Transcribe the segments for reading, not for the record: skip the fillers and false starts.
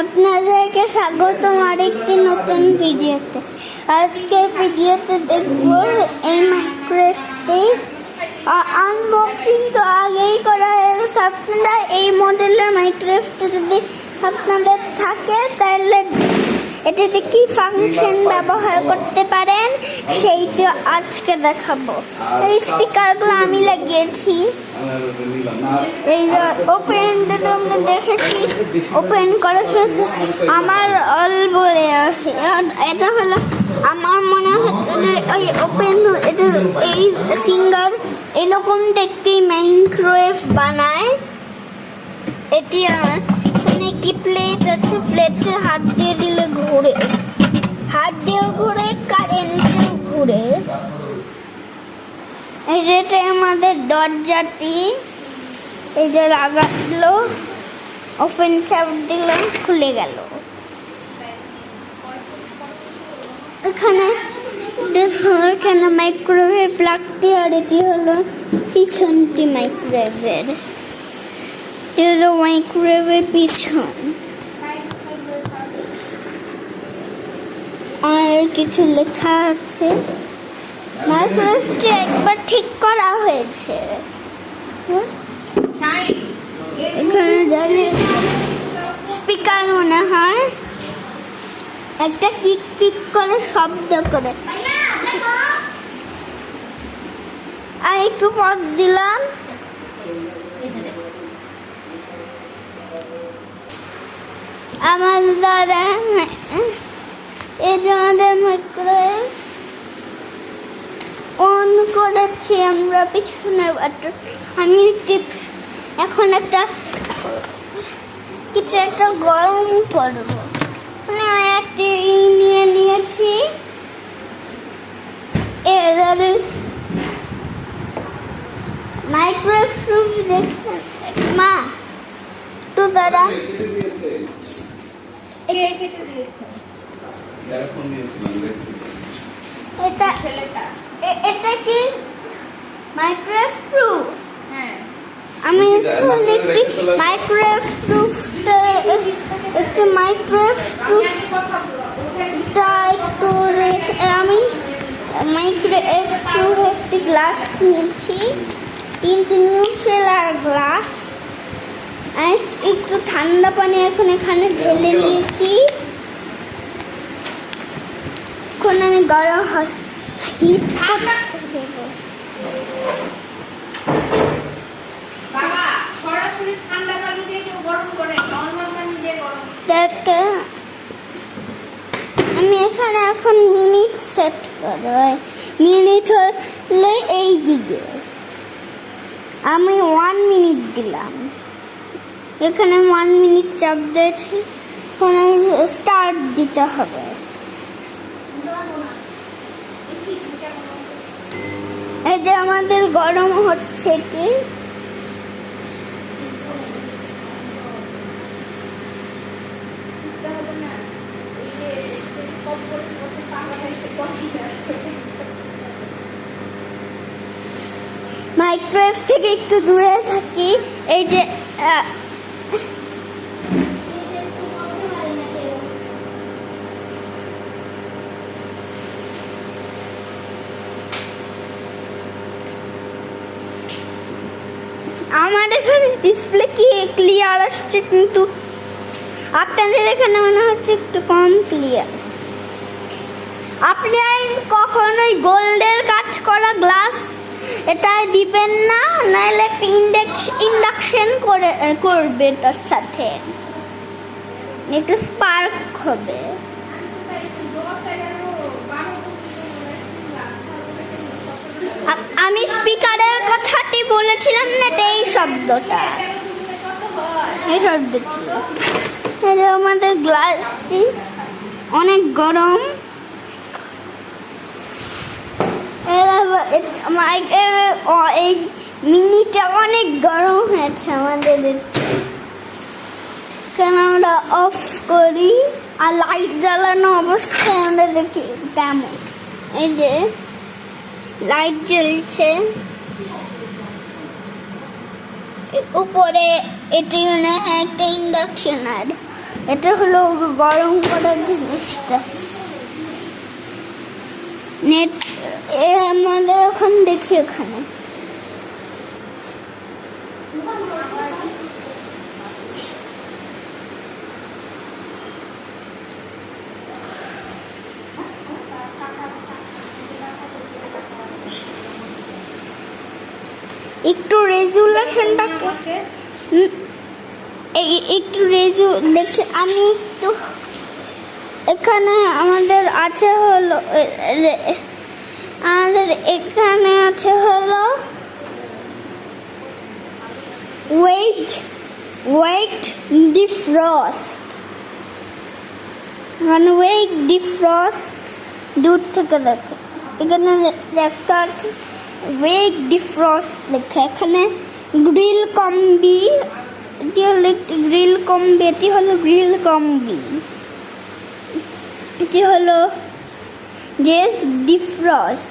আপনাদেরকে স্বাগতম আরেকটি নতুন ভিডিওতে। আজকে ভিডিওতে দেখব এই মাইক্রোওয়েভটি আনবক্সিং তো আগেই করা হয়েছে। আপনারা এই মডেলের মাইক্রোওয়েভটি যদি আপনাদের থাকে তাহলে এটাতে কি ফাংশন ব্যবহার করতে পারেন সেইটা আজকে দেখাবো। এই স্টিকারগুলো আমি লাগিয়েছি। এই ওপেনটা তো আমরা দেখেছি, ওপেন করার আমার অল বলে এটা হলো আমার মনে হচ্ছে যে ওই ওপেন এটা এই সিঙ্গার এরকম দেখতে মাইক্রোওয়েভ বানায়। এটি এখানে একটি প্লেট আছে, প্লেটে হাত দিয়ে দিলে ঘুরে, হাত দিয়েও ঘুরে, কারেন্টেও ঘুরে। এই যেটা আমাদের দরজাটি, এই যে লাগালো, ওপেন চাপ দিলাম, খুলে গেল। এখানে এখানে মাইক্রোওয়েভ প্লাগটি, আর এটি হলো পিছনটি মাইক্রোওয়েভের, মাইক্রোওয়েভের পিছন। আর কিছু লেখা আছে। মাইক্রোওয়েভটি একবার ঠিক করা হয়েছে। এখানে জানি স্পিকার মনে হয়, একটা কিক কিক করে শব্দ করে। আর একটু পজ দিলাম। আমার দ্বারা এটা আমাদের মাইক্রোওয়েভ অন করেছি আমরা পিছনের বাটন। আমি এখন একটা কিছু একটা গরম করবো, মানে একটি নিয়ে নিয়েছি। এবারে মাইক্রোওয়েভ দেখে মা একটু দ্বারা এটা কি মাইক্রোওয়েভ প্রুফ? আমি একটি মাইক্রোওয়েভ প্রুফ একটু মাইক্রোওয়েভ প্রুফটা একটু আমি মাইক্রোওয়েভ প্রুফ একটি গ্লাস নিয়েছি, কিন্তু নিউট্রেলার গ্লাস। একটু ঠান্ডা পানি এখন এখানে ঢেলে নিয়েছি। এখন আমি গরম হিট করতে দেবো। আমি এখানে এখন মিনিট সেট করব। মিনিট হলে এই দিকে আমি 1 মিনিট দিলাম। এখানে 1 মিনিট চাপ দিয়েছি। এখন স্টার্ট দিতে হবে। এই যে আমাদের গরম হচ্ছে, এটি মাইক্রোওয়েভ থেকে একটু দূরে থাকি। এই যে আমার এখানে ডিসপ্লে কি ক্লিয়ার আসছে, কিন্তু আপনাদের এখানে মনে হচ্ছে একটু কম ক্লিয়ার। আপনি কখনোই গোল্ডের কাজ করা গ্লাস এটাই দিবেন না, নাহলে একটা ইন্ডাকশন করবে, তার সাথে একটু স্পার্ক হবে। আমি স্পিকারের কথাটি বলেছিলাম না, এই শব্দটা, এই শব্দটি। আমাদের গ্লাসটি অনেক গরম। এই মিনিটা অনেক গরম হয়েছে আমাদের। কেন আমরা অফ করি আর লাইট জ্বালানো অবস্থায় আমরা দেখি কেমন। এই যে লাইট জ্বলছে উপরে, এটি মানে একটা ইন্ডাকশন। আর এটা হলো গরম করার জিনিসটা। নেট আমাদের এখন দেখি ওখানে একটু রেজুলেশনটাকে একটু দেখি আমি একটু এখানে আমাদের আছে হলো এখানে আছে হলো ওয়েট ডিফ্রস্ট মানে ওয়েট ডিফ্রস্ট দূর থেকে দেখে এখানে দেখতে আছে ওয়েট ডিফ্রস্ট লেখা। এখানে গ্রিল কম্বি, এটি হলো গ্রিল কম্বি, এটি হলো গ্রিল কম্বি, এটি হলো জাস্ট ডিফ্রস্ট।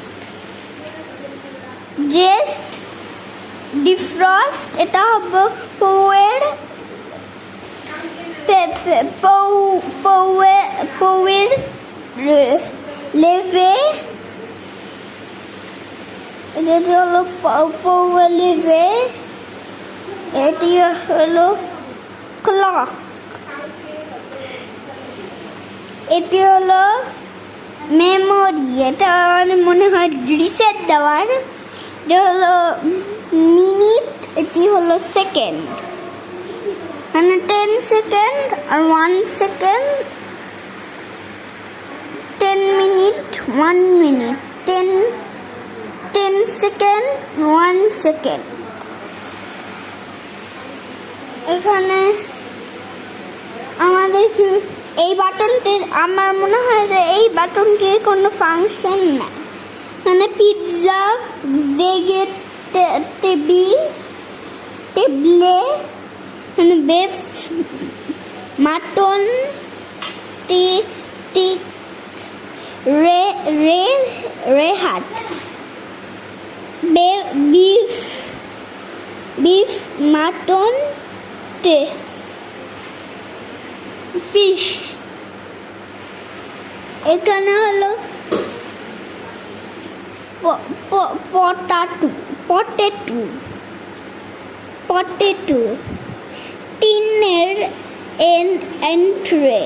এটা হবে পোয়ের লেভে, এটি হলো পোয়ের লেভে, এটি হলো ক্লক, এটি হলো মেমোরি, এটা মনে হয় রিসেট দেওয়ার, এটা হলো মিনিট, এটি হলো সেকেন্ড, মানে 10 সেকেন্ড আর 1 second, 10 minute 1 minute, 10 second 1 second. এখানে আমাদের কি এই বাটনটির, আমার মনে হয় যে এই বাটনটির কোনো ফাংশন না, মানে পিৎজা টেবলে মানে beef mutton reheat beef mutton fish. এখানে হলো পটেটো টিনের এন্ট্রে,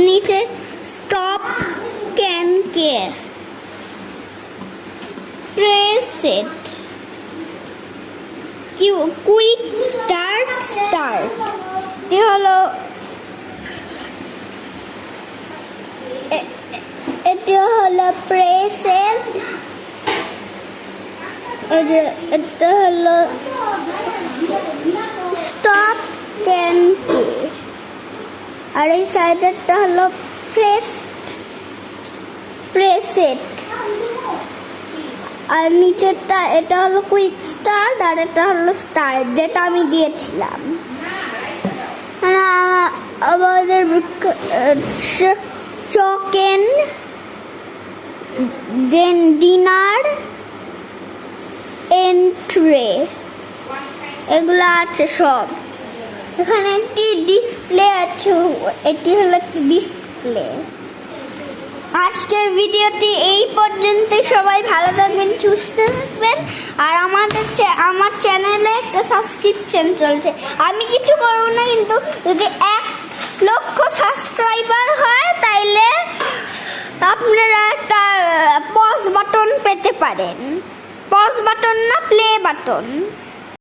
নিচে stop can care preset quick start. এটি হলো প্রেসেট, এটা হলো স্টপ ক্যান কেয়ার, আর এই সাইডেরটা হলো প্রেসেট, আর নিচেরটা এটা হলো কুইক স্টার্ট, আর এটা হলো স্টার্ট যেটা আমি দিয়েছিলাম। আমাদের চিকেন ডিনার এন্ট্রে এগুলো আছে সব। এখানে একটি ডিসপ্লে আছে, এটি হলো একটি ডিসপ্লে। আজকের ভিডিওটি এই পর্যন্তই। সবাই ভালো থাকবেন, সুস্থ থাকবেন, আর আমার চ্যানেলে একটা সাবস্ক্রিপশন চলছে। আমি কিছু করবো না, কিন্তু যদি 1 লক্ষ সাবস্ক্রাইবার হয় তাইলে আপনারা একটা পজ বাটন পেতে পারেন। পজ বাটন না, প্লে বাটন।